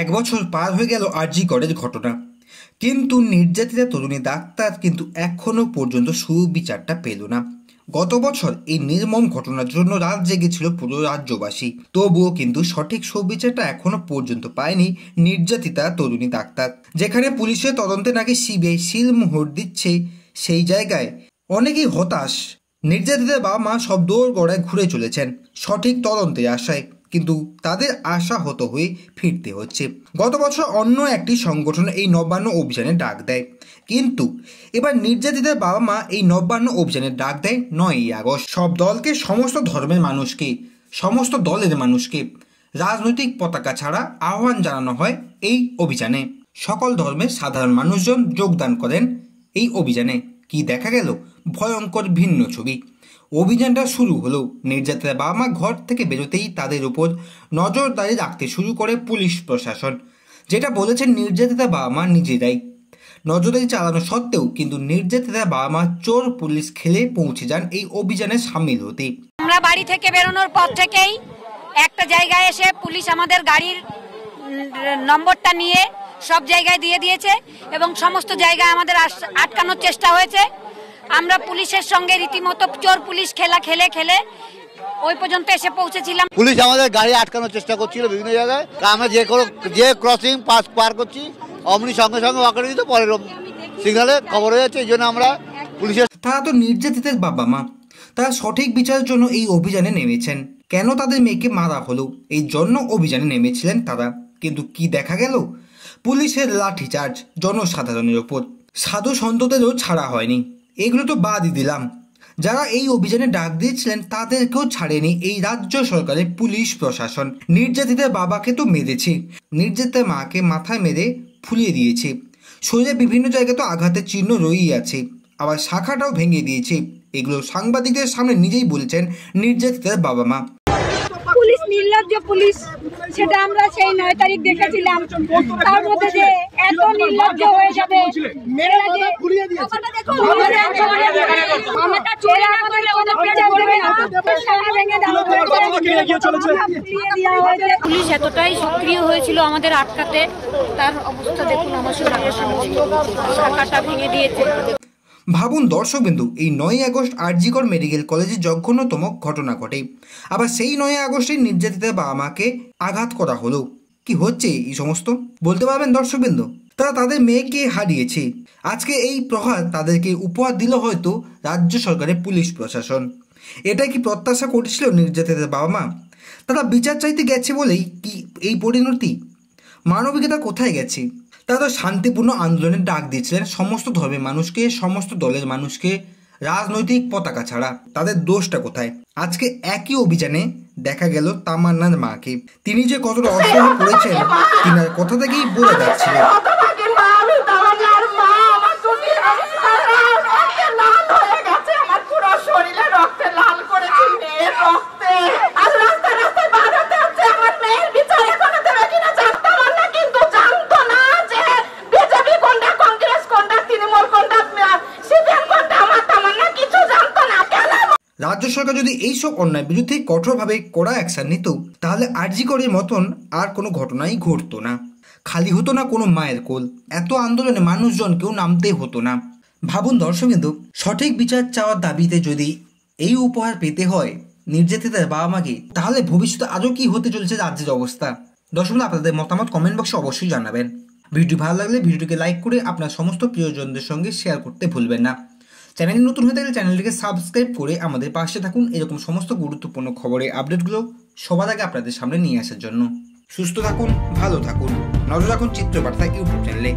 এক বছর পার হয়ে গেল আরজি করের ঘটনা, কিন্তু নির্যাতিতা তরুণী ডাক্তার কিন্তু এখনও পর্যন্ত সুবিচারটা পেল না। গত বছর এই নির্মম ঘটনার জন্য রাত জেগেছিল পুরো রাজ্যবাসী, তবুও কিন্তু সঠিক সুবিচারটা এখনো পর্যন্ত পায়নি নির্যাতিতা তরুণী ডাক্তার। যেখানে পুলিশের তদন্তে নাকি সিবিআই সিলমোহর দিচ্ছে, সেই জায়গায় অনেকেই হতাশ। নির্যাতিতার বাবা মা সব দৌড় গড়ায় ঘুরে চলেছেন সঠিক তদন্তের আশায়, কিন্তু তাদের আশাহত হয়ে ফিরতে হচ্ছে। গত বছর অন্য একটি সংগঠন এই নবান্ন অভিযানে ডাক দেয়, কিন্তু এবার নির্যাতিতার বাবা মা এই নবান্ন অভিযানের ডাক দেয় 9ই আগস্ট। সব দলকে, সমস্ত ধর্মের মানুষকে, সমস্ত দলের মানুষকে রাজনৈতিক পতাকা ছাড়া আহ্বান জানানো হয় এই অভিযানে। সকল ধর্মের সাধারণ মানুষজন যোগদান করেন এই অভিযানে। কি দেখা গেল? ভয়ঙ্কর ভিন্ন ছবি। অভিযানটা শুরু হলো, নির্যাতিতার বাবা মা ঘর থেকে বেরোতেই তাদের উপর নজরদারি রাখতে শুরু করে পুলিশ প্রশাসন। যেটা বলেছেন নির্যাতিতার বাবা মা নিজেরাই। নজরদারি চালানো সত্ত্বেও কিন্তু নির্যাতিতার বাবা মা চোর পুলিশ খেলে পৌঁছে যান এই অভিযানে সামিল হতে। আমরা বাড়ি থেকে বেরোনোর পর থেকেই একটা জায়গায় এসে পুলিশ আমাদের গাড়ির নম্বরটা নিয়ে সব জায়গায় দিয়ে দিয়েছে এবং সমস্ত জায়গায় আমাদের আটকানোর চেষ্টা হয়েছে। আমরা পুলিশের সঙ্গে রীতিমতো চোর পুলিশ খেলা খেলে খেলে ওই পর্যন্ত এসে পৌঁছেছিলাম। পুলিশ আমাদের গাড়ি আটকানোর চেষ্টা করছিল বিভিন্ন জায়গায়। আমরা যে ক্রসিং পার করছি অমনি সঙ্গে সঙ্গে ওয়াকে দিতে পরের সিগনালে খবর হয়ে যাচ্ছে। এই জন্য আমরা পুলিশের, তারা তো নির্যাতিতের বাবা মা, তারা সঠিক বিচারের জন্য এই অভিযানে নেমেছেন। কেন তাদের মেয়েকে মারা হলো এই জন্য অভিযানে নেমেছিলেন তারা, কিন্তু কি দেখা গেল? পুলিশের লাঠিচার্জ জনসাধারণের ওপর। সাধু সন্তদেরও ছাড়া হয়নি। এগুলো তো বাদই দিলাম, যারা এই অভিযানে ডাক দিয়েছিলেন তাদেরকেও ছাড়েনি এই রাজ্য সরকারের পুলিশ প্রশাসন। নির্যাতিতার বাবাকে তো মেরেছে, নির্যাতিতার মাকে মাথায় মেরে ফুলিয়ে দিয়েছে, শরীরে বিভিন্ন জায়গায় তো আঘাতের চিহ্ন রয়েই আছে, আবার শাখাটাও ভেঙে দিয়েছে। এগুলো সাংবাদিকদের সামনে নিজেই বলছেন নির্যাতিতার বাবা মা। পুলিশ নির্লজ্জ পুলিশ, সেটা আমরা সেই 9 তারিখ দেখেছিলাম। তার মধ্যে যে এত নির্লজ্জ হয়ে যাবে, পুলিশ এতটাই সক্রিয় হয়েছিল আমাদের আটকাতে, তার অবস্থা দেখুন, আমার শাখাটা ভেঙে দিয়েছে। ভাবুন দর্শকবিন্দু, এই 9ই আগস্ট আরজি কর মেডিকেল কলেজে জঘন্যতম ঘটনা ঘটে, আবার সেই 9ই আগস্টে নির্যাতিতার বাবা মাকে আঘাত করা হলো। কি হচ্ছে এই সমস্ত? বলতে পারবেন দর্শকবিন্দু? তারা তাদের মেয়েকে হারিয়েছে, আজকে এই প্রহার তাদেরকে উপহার দিল হয়তো রাজ্য সরকারের পুলিশ প্রশাসন। এটাই কি প্রত্যাশা করেছিল নির্যাতিতার বাবা মা? তারা বিচার চাইতে গেছে বলেই কি এই পরিণতি? মানবিকতা কোথায় গেছে? তারা তো শান্তিপূর্ণ আন্দোলনের ডাক দিয়েছিলেন সমস্ত ধর্মের মানুষকে, সমস্ত দলের মানুষকে, রাজনৈতিক পতাকা ছাড়া। তাদের দোষটা কোথায়? আজকে একই অভিযানে দেখা গেল তামান্নার মাকে। তিনি যে কতটা অসহায় পড়েছেন তিনার কথা থেকেই বোঝা যাচ্ছিল। রাজ্য সরকার যদি এইসব অন্যায় বিরুদ্ধে কঠোরভাবে কড়া অ্যাকশন নিত, তাহলে আরজি করের মতন আর কোনো ঘটনাই ঘটতো না। খালি হতো না কোনো মায়ের কোল, এত আন্দোলনে মানুষজন কেউ নামতে হতো না। ভাবুন দর্শকবিন্দু, সঠিক বিচার চাওয়ার দাবিতে যদি এই উপহার পেতে হয় নির্যাতিতার বাবা মাকে, তাহলে ভবিষ্যতে আরও কি হতে চলেছে রাজ্যের অবস্থা? দর্শকরা আপনাদের মতামত কমেন্ট বক্সে অবশ্যই জানাবেন। ভিডিওটি ভালো লাগলে ভিডিওটিকে লাইক করে আপনার সমস্ত প্রিয়জনদের সঙ্গে শেয়ার করতে ভুলবেন না। চ্যানেলে নতুন হয়ে থাকলে চ্যানেলটিকে সাবস্ক্রাইব করে আমাদের পাশে থাকুন, এরকম সমস্ত গুরুত্বপূর্ণ খবরের আপডেটগুলো সবার আগে আপনাদের সামনে নিয়ে আসার জন্য। সুস্থ থাকুন, ভালো থাকুন, নজর রাখুন চিত্রবার্তা ইউটিউব চ্যানেলে।